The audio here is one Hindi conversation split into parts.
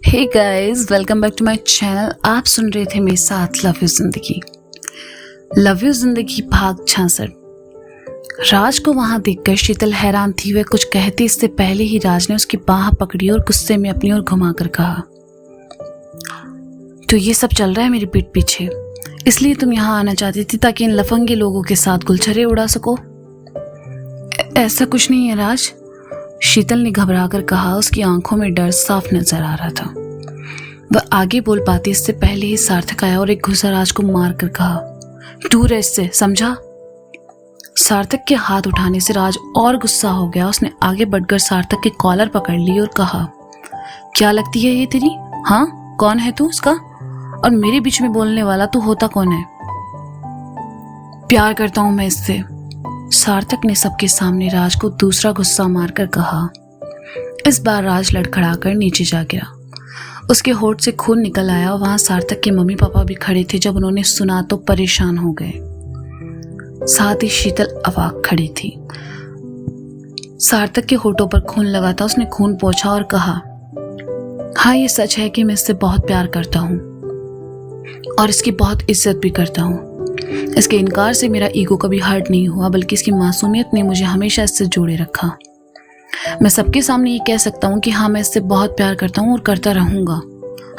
Hey guys, welcome back to my channel. आप सुन रहे थे मेरे साथ love you Zindagi. Love you Zindagi भाग 66। राज को वहां देखकर शीतल हैरान थी। वह कुछ कहती इससे पहले ही राज ने उसकी बाह पकड़ी और गुस्से में अपनी ओर घुमाकर कहा, तो ये सब चल रहा है मेरी पीठ पीछे, इसलिए तुम यहाँ आना चाहती थी ताकि इन लफंगे लोगों के साथ गुलछरे उड़ा सको। ऐसा कुछ नहीं है राज, शीतल ने घबराकर कहा। उसकी आंखों में डर साफ नजर आ रहा था। वह आगे बोल पाती इससे पहले ही सार्थक आया और एक घूसा राज को मारकर कहा, दूर है इससे, समझा। सार्थक के हाथ उठाने से राज और गुस्सा हो गया। उसने आगे बढ़कर सार्थक की कॉलर पकड़ ली और कहा, क्या लगती है ये तेरी? हाँ, कौन है तू उसका? और मेरे बीच में बोलने वाला तू होता कौन है? प्यार करता हूं मैं इससे, सार्थक ने सबके सामने राज को दूसरा गुस्सा मारकर कहा। इस बार राज लड़खड़ाकर नीचे जा गिरा। उसके होठ से खून निकल आया। वहां सार्थक के मम्मी पापा भी खड़े थे। जब उन्होंने सुना तो परेशान हो गए। साथ ही शीतल अवाक खड़ी थी। सार्थक के होठों पर खून लगा था। उसने खून पोंछा और कहा, हाँ ये सच है कि मैं इससे बहुत प्यार करता हूँ और इसकी बहुत इज्जत भी करता हूँ। इसके इनकार से मेरा ईगो कभी हर्ट नहीं हुआ, बल्कि इसकी मासूमियत ने मुझे हमेशा इससे जोड़े रखा। मैं सबके सामने ये कह सकता हूँ कि हाँ, मैं इससे बहुत प्यार करता हूँ और करता रहूंगा।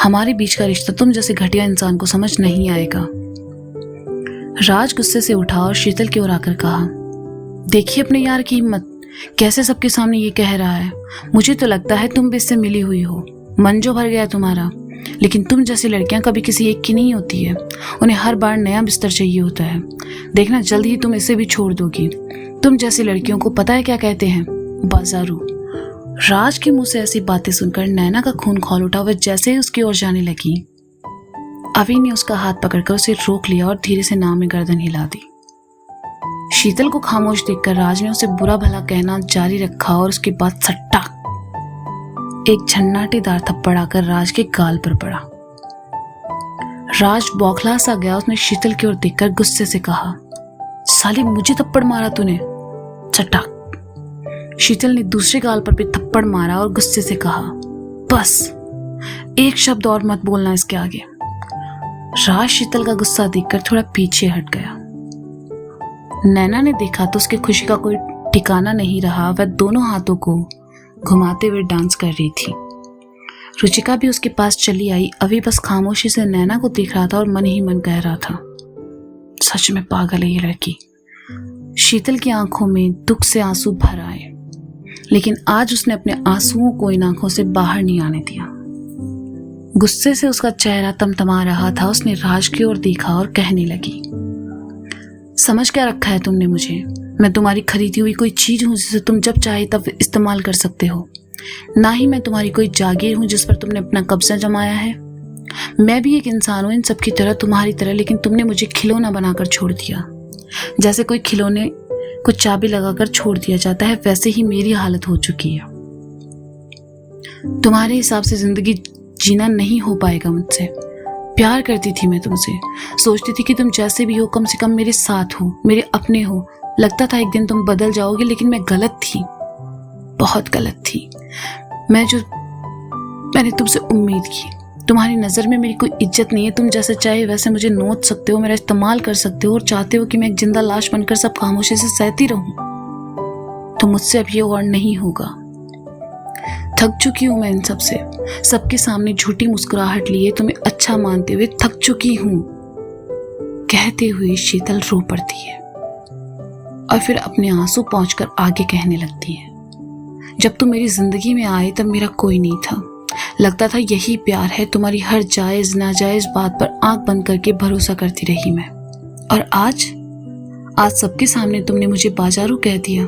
हमारे बीच का रिश्ता तुम जैसे घटिया इंसान को समझ नहीं आएगा। राज गुस्से से उठा और शीतल की ओर आकर कहा, देखिए अपने यार की हिम्मत, कैसे सबके सामने ये कह रहा है। मुझे तो लगता है तुम भी इससे मिली हुई हो, मन जो भर गया तुम्हारा। लेकिन तुम जैसी लड़कियां कभी किसी एक की नहीं होती है। उन्हें हर बार नया बिस्तर चाहिए होता है। देखना जल्द ही तुम इसे भी छोड़ दोगी। तुम जैसी लड़कियों को पता है क्या कहते हैं? बाजारू। राज के मुंह से ऐसी बातें सुनकर नैना का खून खौल उठा। वह जैसे ही उसकी ओर जाने लगी, अवि ने उसका हाथ पकड़कर उसे रोक लिया और धीरे से नाव में गर्दन हिला दी। शीतल को खामोश देखकर राज ने उसे बुरा भला कहना जारी रखा और उसके बाद सट्टा एक झन्नाटेदार थप्पड़ आकर राज के गाल पर पड़ा। राज बौखला सा गया। उसने शीतल की ओर देखकर गुस्से से कहा, साली मुझे थप्पड़ मारा तूने? चटाक। शीतल ने दूसरे गाल पर भी थप्पड़ मारा और गुस्से से कहा, बस एक शब्द और मत बोलना इसके आगे। राज शीतल का गुस्सा देखकर थोड़ा पीछे हट गया। नैना ने देखा तो उसकी खुशी का कोई ठिकाना नहीं रहा। वह दोनों हाथों को घुमाते हुए डांस कर रही थी। रुचिका भी उसके पास चली आई। अभी बस खामोशी से नैना को देख रहा था और मन ही मन कह रहा था, सच में पागल है ये लड़की। शीतल की आंखों में दुख से आंसू भर आए, लेकिन आज उसने अपने आंसुओं को इन आंखों से बाहर नहीं आने दिया। गुस्से से उसका चेहरा तमतमा रहा था। उसने राज की ओर देखा और कहने लगी, समझ क्या रखा है तुमने मुझे? मैं तुम्हारी खरीदी हुई कोई चीज हूं जिसे तुम जब चाहे तब इस्तेमाल कर सकते हो। ना ही मैं तुम्हारी कोई जागीर हूं जिस पर तुमने अपना कब्जा जमाया है। मैं भी एक इंसान हूं इन सब की तरह, तुम्हारी तरह, लेकिन तुमने मुझे खिलौना बनाकर छोड़ दिया। जैसे कोई खिलौने को चाबी लगाकर छोड़ दिया जाता है, वैसे ही मेरी हालत हो चुकी है। तुम्हारे हिसाब से जिंदगी जीना नहीं हो पाएगा मुझसे। प्यार करती थी मैं तुमसे, सोचती थी कि तुम जैसे भी हो कम से कम मेरे साथ हो, मेरे अपने हो। लगता था एक दिन तुम बदल जाओगे, लेकिन मैं गलत थी, बहुत गलत थी। मैंने तुमसे उम्मीद की। तुम्हारी नज़र में मेरी कोई इज्जत नहीं है। तुम जैसे चाहे वैसे मुझे नोच सकते हो, मेरा इस्तेमाल कर सकते हो और चाहते हो कि मैं एक जिंदा लाश बनकर सब खामोशी से सहती रहूं। तो मुझसे अब ये और नहीं होगा। थक चुकी हूं मैं इन सबसे, सबके सामने झूठी मुस्कुराहट लिए तुम्हें अच्छा मानते हुए थक चुकी हूं। कहते हुए शीतल रो पड़ती है और फिर अपने आंसू पोंछकर आगे कहने लगती है, जब तुम मेरी जिंदगी में आए तब मेरा कोई नहीं था। लगता था यही प्यार है। तुम्हारी हर जायज नाजायज बात पर आंख बंद करके भरोसा करती रही मैं। और आज सबके सामने तुमने मुझे बाजारू कह दिया।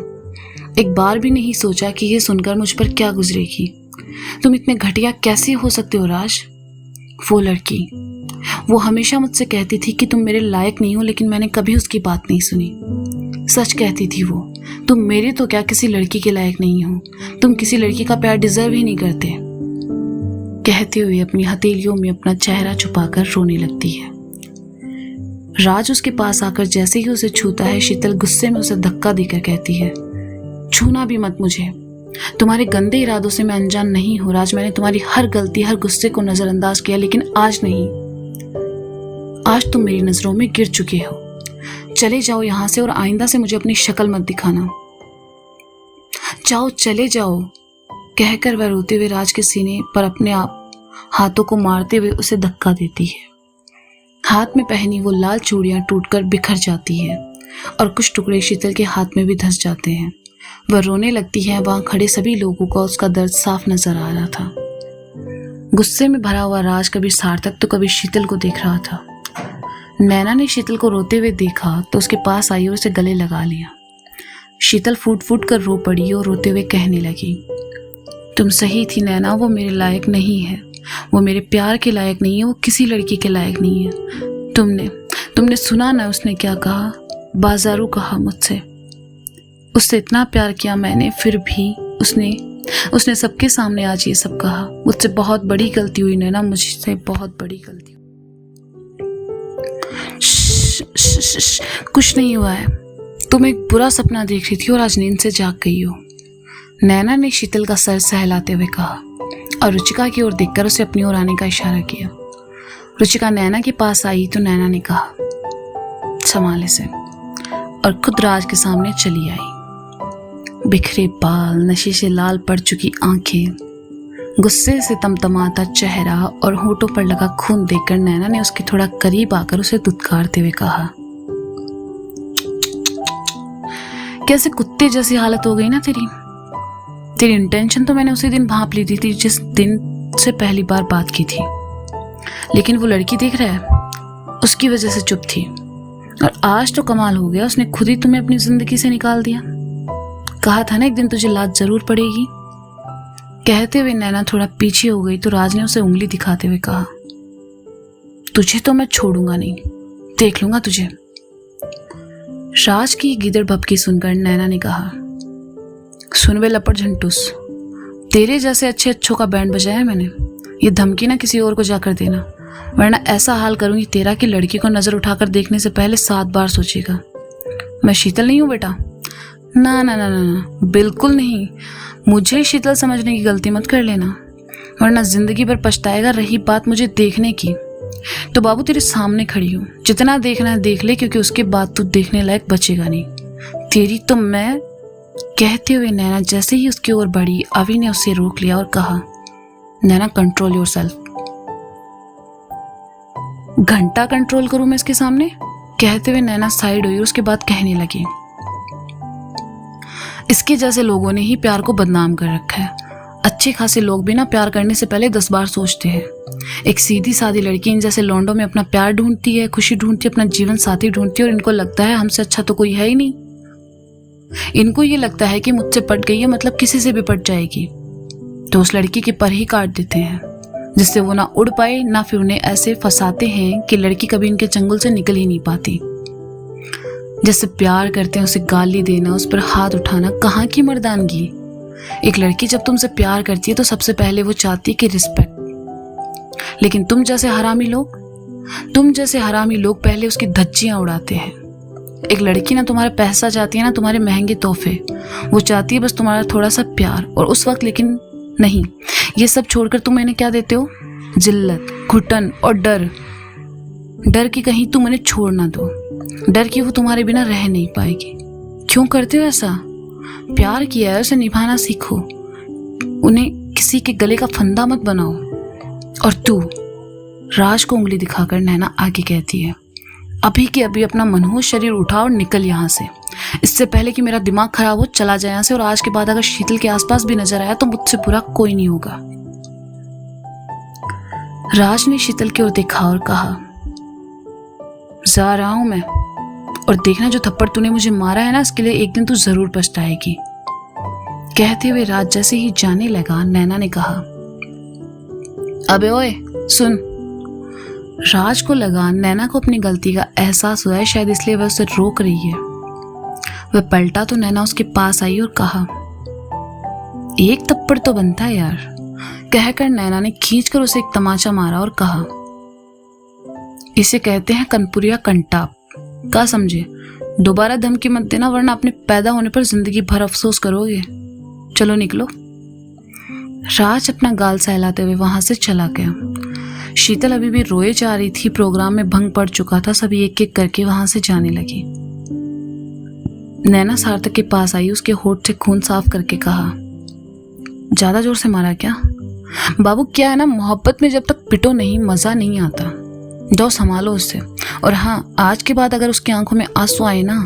एक बार भी नहीं सोचा कि ये सुनकर मुझ पर क्या गुजरेगी। तुम इतने घटिया कैसे हो सकते हो राज? वो लड़की, वो हमेशा मुझसे कहती थी कि तुम मेरे लायक नहीं हो, लेकिन मैंने कभी उसकी बात नहीं सुनी। सच कहती थी वो, तुम मेरे तो क्या किसी लड़की के लायक नहीं हो। तुम किसी लड़की का प्यार डिजर्व ही नहीं करते। कहते हुए अपनी हथेलियों में अपना चेहरा छुपाकर रोने लगती है। राज उसके पास आकर जैसे ही उसे छूता है, शीतल गुस्से में उसे धक्का देकर कहती है, छूना भी मत मुझे, तुम्हारे गंदे इरादों से मैं अनजान नहीं हूं राज। मैंने तुम्हारी हर गलती, हर गुस्से को नजरअंदाज किया, लेकिन आज नहीं। आज तुम मेरी नजरों में गिर चुके हो। चले जाओ यहां से और आइंदा से मुझे अपनी शक्ल मत दिखाना। जाओ, चले जाओ, कहकर वह रोते हुए राज के सीने पर अपने आप हाथों को मारते हुए उसे धक्का देती है। हाथ में पहनी वो लाल चूड़ियां टूटकर बिखर जाती है और कुछ टुकड़े शीतल के हाथ में भी धंस जाते हैं। वह रोने लगती है। वहां खड़े सभी लोगों को उसका दर्द साफ नजर आ रहा था। गुस्से में भरा हुआ राज कभी सार्थक तो कभी शीतल को देख रहा था। नैना ने शीतल को रोते हुए देखा तो उसके पास आई और उसे गले लगा लिया। शीतल फूट फूट कर रो पड़ी और रोते हुए कहने लगी, तुम सही थी नैना, वो मेरे लायक नहीं है, वो मेरे प्यार के लायक नहीं है, वो किसी लड़की के लायक नहीं है। तुमने सुना ना उसने क्या कहा? बाजारू कहा मुझसे। उससे इतना प्यार किया मैंने, फिर भी उसने सबके सामने आज ये सब कहा। मुझसे बहुत बड़ी गलती हुई नैना, मुझसे बहुत बड़ी गलती। कुछ नहीं हुआ है, तुम एक बुरा सपना देख रही थी और आज नींद से जाग गई हो, नैना ने शीतल का सर सहलाते हुए कहा और रुचिका की ओर देखकर उसे अपनी ओर आने का इशारा किया। रुचिका नैना के पास आई तो नैना ने कहा, संभाले से, और खुद राज के सामने चली आई। बिखरे बाल, नशे से लाल पड़ चुकी आंखें, गुस्से से तमतमाता चेहरा और होठों पर लगा खून देखकर नैना ने उसके थोड़ा करीब आकर उसे दुत्कारते हुए कहा, कैसे कुत्ते जैसी हालत हो गई ना तेरी इंटेंशन तो मैंने उसी दिन भांप ली थी जिस दिन से पहली बार बात की थी, लेकिन वो लड़की देख रहा है, उसकी वजह से चुप थी। और आज तो कमाल हो गया, उसने खुद ही तुम्हें अपनी जिंदगी से निकाल दिया। कहा था ना एक दिन तुझे लात जरूर पड़ेगी। कहते हुए नैना थोड़ा पीछे हो गई तो राज ने उसे उंगली दिखाते हुए कहा, तुझे तो मैं छोड़ूंगा नहीं, देख लूंगा तुझे। राज की गिदड़ भपकी सुनकर नैना ने कहा, सुन वे लपट झंटूस, तेरे जैसे अच्छे अच्छों का बैंड बजाया मैंने। ये धमकी ना किसी और को जाकर देना, वरना ऐसा हाल करूंगी तेरा कि लड़की को नजर उठाकर देखने से पहले 7 बार सोचेगा। मैं शीतल नहीं हूं बेटा, ना ना ना ना, बिल्कुल नहीं। मुझे शीतल समझने की गलती मत कर लेना, वरना जिंदगी भर पछताएगा। रही बात मुझे देखने की, तो बाबू तेरे सामने खड़ी हूं, जितना देखना है देख ले, क्योंकि उसके बाद तू देखने लायक बचेगा नहीं। तेरी तो मैं। कहते हुए नैना जैसे ही उसकी ओर बढ़ी, अवि ने उसे रोक लिया और कहा, नैना कंट्रोल योरसेल्फ। घंटा कंट्रोल करूं मैं इसके सामने? कहते हुए नैना साइड हुई और उसके बाद कहने लगी, इसके जैसे लोगों ने ही प्यार को बदनाम कर रखा है। अच्छे खासे लोग भी ना प्यार करने से पहले 10 बार सोचते हैं। एक सीधी सादी लड़की इन जैसे लौंडों में अपना प्यार ढूंढती है, खुशी ढूंढती है, अपना जीवन साथी ढूंढती है, और इनको लगता है हमसे अच्छा तो कोई है ही नहीं। इनको ये लगता है कि मुझसे पट गई है मतलब किसी से भी पट जाएगी, तो उस लड़की के पर ही काट देते हैं, जिससे वो ना उड़ पाए, ना फिर उन्हें ऐसे फंसाते हैं कि लड़की कभी इनके चंगुल से निकल ही नहीं पाती। जिससे प्यार करते हैं उसे गाली देना, उस पर हाथ उठाना कहाँ की मर्दानगी। एक लड़की जब तुमसे प्यार करती है तो सबसे पहले वो चाहती है कि रिस्पेक्ट, लेकिन तुम जैसे हरामी लोग पहले उसकी धज्जियां उड़ाते हैं। एक लड़की ना तुम्हारा पैसा चाहती है ना तुम्हारे महंगे तोहफे, वो चाहती है बस तुम्हारा थोड़ा सा प्यार। और उस वक्त लेकिन नहीं, ये सब छोड़कर तुम इन्हें क्या देते हो? जिल्लत, घुटन और डर कि कहीं तुम उन्हें छोड़ ना दो, डर कि वो तुम्हारे बिना रह नहीं पाएगी। क्यों करते हो ऐसा? प्यार किया है, उसे निभाना सीखो, उन्हें किसी के गले का फंदा मत बनाओ। और तू, राज को उंगली दिखाकर नैना आगे कहती है, अभी के अभी अपना मनहूस शरीर उठा और निकल यहाँ से, इससे पहले कि मेरा दिमाग खराब हो। चला जाए यहाँ से, और आज के बाद अगर शीतल के आसपास भी नजर आया तो मुझसे बुरा कोई नहीं होगा। राज ने शीतल की ओर देखा और कहा, जा रहा हूं मैं, और देखना जो थप्पड़ तूने मुझे मारा है ना, इसके लिए एक दिन तू जरूर पछताएगी। कहते हुए राज जैसे ही जाने लगा, नैना ने कहा, अबे ओए सुन। राज को लगा नैना को अपनी गलती का एहसास हुआ है, शायद इसलिए वह उसे रोक रही है। वह पलटा तो नैना उसके पास आई और कहा, एक थप्पड़ तो बनता है यार। कहकर नैना ने खींचकर उसे एक तमाचा मारा और कहा, इसे कहते हैं कनपुरिया कंटाप, क्या समझे? दोबारा धमकी मत देना, वरना अपने पैदा होने पर जिंदगी भर अफसोस करोगे। चलो निकलो। राज अपना गाल सहलाते हुए वहां से चला गया। शीतल अभी भी रोए जा रही थी। प्रोग्राम में भंग पड़ चुका था। सभी एक एक करके वहां से जाने लगी। नैना सार्थक के पास आई। उसके होठ से खून साफ करके कहा, ज्यादा जोर से मारा क्या? बाबू क्या है ना, मोहब्बत में जब तक पिटो नहीं मजा नहीं आता। दो संभालो उससे। और हाँ, आज के बाद अगर उसकी आंखों में आंसू आए ना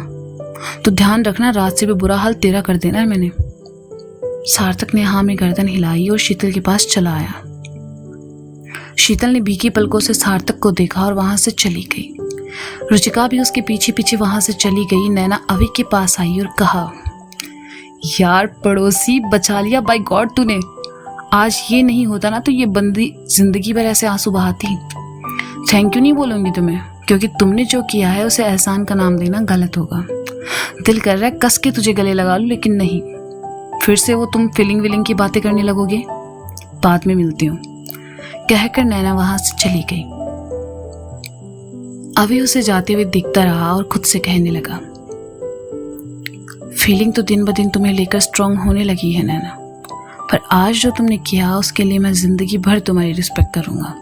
तो ध्यान रखना, रात से भी बुरा हाल तेरा कर देना है मैंने। सार्थक ने हाँ में गर्दन हिलाई और शीतल के पास चला आया। शीतल ने भीगी पलकों से सार्थक को देखा और वहां से चली गई। रुचिका भी उसके पीछे पीछे वहां से चली गई। नैना अभी के पास आई और कहा, यार पड़ोसी बचा लिया, बाय गॉड तूने। आज ये नहीं होता ना तो ये बंदी जिंदगी भर ऐसे आंसू बहाती। थैंक यू नहीं बोलूंगी तुम्हें, क्योंकि तुमने जो किया है उसे एहसान का नाम देना गलत होगा। दिल कर रहा है कस के तुझे गले लगा लूं, लेकिन नहीं। फिर से वो तुम फीलिंग विलिंग की बातें करने लगोगे। बाद में मिलती हूँ, कहकर नैना वहां से चली गई। अभी उसे जाते हुए दिखता रहा और खुद से कहने लगा, फीलिंग तो दिन ब दिन तुम्हें लेकर स्ट्रांग होने लगी है नैना, पर आज जो तुमने किया उसके लिए मैं जिंदगी भर तुम्हारी रिस्पेक्ट करूंगा।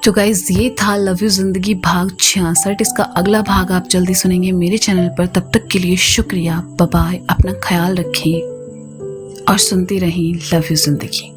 तो गाइज, ये था लव यू जिंदगी भाग 66। इसका अगला भाग आप जल्दी सुनेंगे मेरे चैनल पर। तब तक के लिए शुक्रिया, बाय बाय, अपना ख्याल रखें और सुनती रहें लव यू जिंदगी।